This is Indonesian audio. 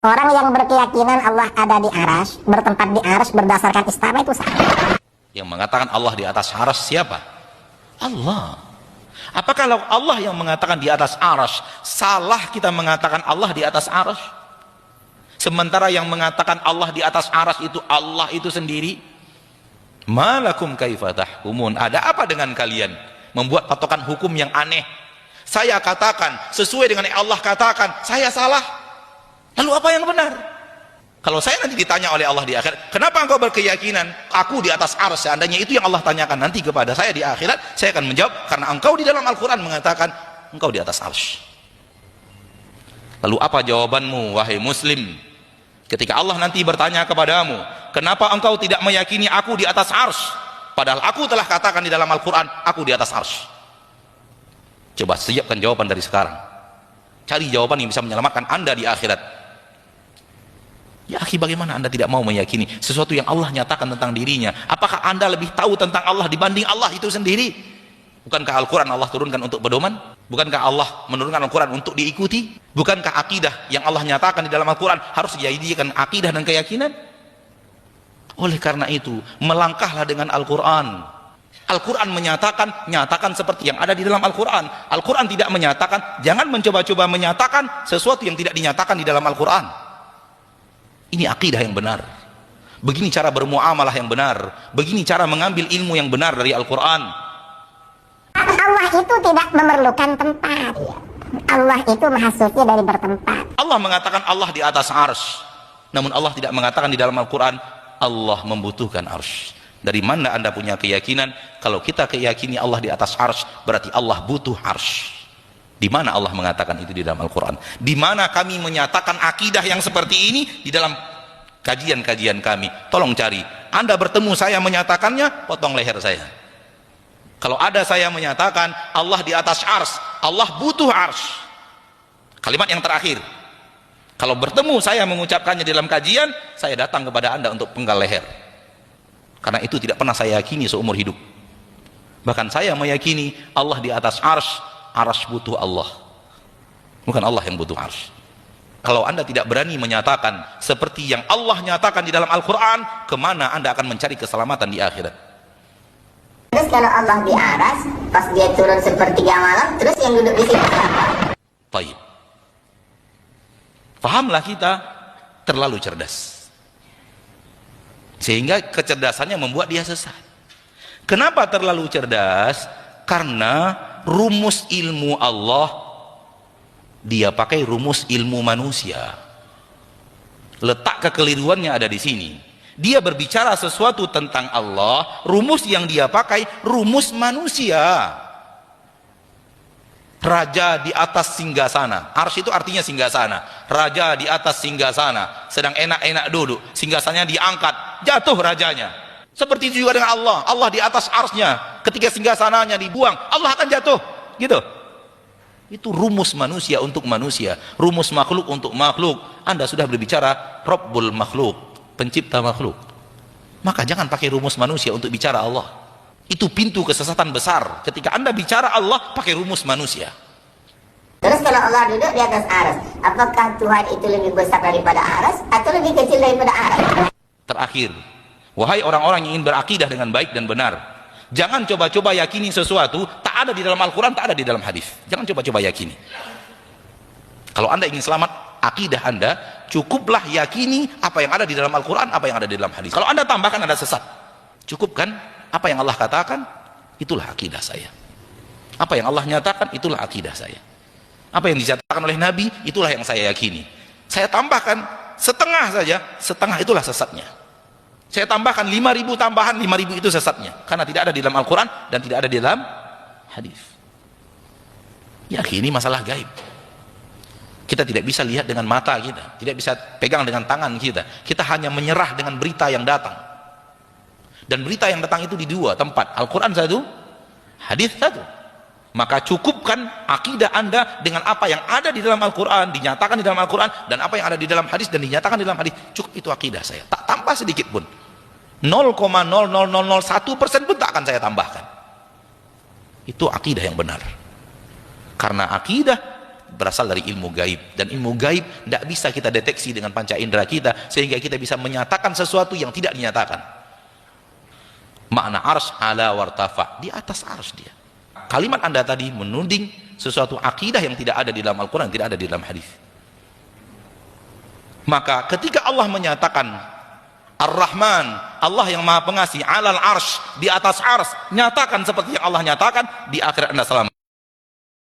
Orang yang berkeyakinan Allah ada di arsy, bertempat di arsy berdasarkan istilah itu salah. Yang mengatakan Allah di atas arsy siapa? Allah. Apakah kalau Allah yang mengatakan di atas arsy, salah kita mengatakan Allah di atas arsy? Sementara yang mengatakan Allah di atas arsy itu Allah itu sendiri. Malakum kaifa tahkumun? Ada apa dengan kalian membuat patokan hukum yang aneh? Saya katakan sesuai dengan yang Allah katakan, saya salah. Lalu apa yang benar? Kalau saya nanti ditanya oleh Allah di akhirat, kenapa engkau berkeyakinan aku di atas arsy? Seandainya itu yang Allah tanyakan nanti kepada saya di akhirat, saya akan menjawab, karena engkau di dalam Al-Quran mengatakan engkau di atas arsy. Lalu apa jawabanmu wahai muslim ketika Allah nanti bertanya kepadamu, kenapa engkau tidak meyakini aku di atas arsy, padahal aku telah katakan di dalam Al-Quran aku di atas arsy? Coba siapkan jawaban dari sekarang, cari jawaban yang bisa menyelamatkan anda di akhirat. Ya akhi, bagaimana anda tidak mau meyakini sesuatu yang Allah nyatakan tentang dirinya? Apakah anda lebih tahu tentang Allah dibanding Allah itu sendiri? Bukankah Al-Quran Allah turunkan untuk pedoman? Bukankah Allah menurunkan Al-Quran untuk diikuti? Bukankah akidah yang Allah nyatakan di dalam Al-Quran harus dijadikan akidah dan keyakinan? Oleh karena itu, melangkahlah dengan Al-Quran. Al-Quran menyatakan, nyatakan seperti yang ada di dalam Al-Quran. Al-Quran tidak menyatakan, jangan mencoba-coba menyatakan sesuatu yang tidak dinyatakan di dalam Al-Quran. Ini akidah yang benar. Begini cara bermuamalah yang benar. Begini cara mengambil ilmu yang benar dari Al-Quran. Allah itu tidak memerlukan tempat. Allah itu maha suci dari bertempat. Allah mengatakan Allah di atas arsy. Namun Allah tidak mengatakan di dalam Al-Quran Allah membutuhkan arsy. Dari mana anda punya keyakinan kalau kita keyakini Allah di atas arsy berarti Allah butuh arsy? Di mana Allah mengatakan itu di dalam Al-Quran? Di mana kami menyatakan akidah yang seperti ini di dalam kajian-kajian kami? Tolong cari. Anda bertemu saya menyatakannya, potong leher saya. Kalau ada saya menyatakan Allah di atas arsy, Allah butuh arsy. Kalimat yang terakhir. Kalau bertemu saya mengucapkannya dalam kajian, saya datang kepada anda untuk penggal leher. Karena itu tidak pernah saya yakini seumur hidup. Bahkan saya meyakini Allah di atas arsy. Arsy butuh Allah, bukan Allah yang butuh arsy. Kalau anda tidak berani menyatakan seperti yang Allah nyatakan di dalam Al-Quran, kemana anda akan mencari keselamatan di akhirat? Terus kalau Allah di arsy, pas dia turun sepertiga malam, terus yang duduk di situ apa? Baik. Pahamlah kita terlalu cerdas, sehingga kecerdasannya membuat dia sesat. Kenapa terlalu cerdas? Karena rumus ilmu Allah dia pakai rumus ilmu manusia. Letak kekeliruannya ada di sini. Dia berbicara sesuatu tentang Allah, rumus yang dia pakai rumus manusia. Raja di atas singgasana. Arsy itu artinya singgasana. Raja di atas singgasana, sedang enak-enak duduk, singgasananya diangkat, jatuh rajanya. Seperti itu juga dengan Allah. Allah di atas arsy-Nya, ketika singgasananya dibuang, Allah akan jatuh. Gitu. Itu rumus manusia untuk manusia, rumus makhluk untuk makhluk. Anda sudah berbicara Rabbul makhluk, pencipta makhluk. Maka jangan pakai rumus manusia untuk bicara Allah. Itu pintu kesesatan besar. Ketika Anda bicara Allah pakai rumus manusia. Terus kalau Allah duduk di atas arsy, apakah Tuhan itu lebih besar daripada arsy atau lebih kecil daripada arsy? Terakhir, wahai orang-orang yang ingin berakidah dengan baik dan benar, jangan coba-coba yakini sesuatu tak ada di dalam Al-Quran, tak ada di dalam hadis. Jangan coba-coba yakini. Kalau anda ingin selamat akidah anda, cukuplah yakini apa yang ada di dalam Al-Quran, apa yang ada di dalam hadis. Kalau anda tambahkan, anda sesat. Cukupkan apa yang Allah katakan, itulah akidah saya. Apa yang Allah nyatakan, itulah akidah saya. Apa yang dinyatakan oleh Nabi, itulah yang saya yakini. Saya tambahkan setengah saja, setengah itulah sesatnya. Saya tambahkan 5.000 tambahan, 5.000 itu sesatnya. Karena tidak ada di dalam Al-Quran dan tidak ada di dalam hadis. Ya, ini masalah gaib. Kita tidak bisa lihat dengan mata kita, tidak bisa pegang dengan tangan kita. Kita hanya menyerah dengan berita yang datang. Dan berita yang datang itu di dua tempat, Al-Quran satu, hadis satu. Maka cukupkan akidah anda dengan apa yang ada di dalam Al-Quran, dinyatakan di dalam Al-Quran, dan apa yang ada di dalam hadis dan dinyatakan di dalam hadis. Cukup itu akidah saya, tak tambah sedikit pun. 0,00001% pun tak akan saya tambahkan. Itu akidah yang benar. Karena akidah berasal dari ilmu gaib, dan ilmu gaib tidak bisa kita deteksi dengan panca indera kita sehingga kita bisa menyatakan sesuatu yang tidak dinyatakan. Makna arsy ala wartafa, di atas arsy dia. Kalimat Anda tadi menuding sesuatu akidah yang tidak ada di dalam Al-Quran, tidak ada di dalam hadis. Maka ketika Allah menyatakan Ar-Rahman, Allah yang Maha Pengasih, alal arsy, di atas arsy, nyatakan seperti yang Allah nyatakan, di akhirat Anda selamat.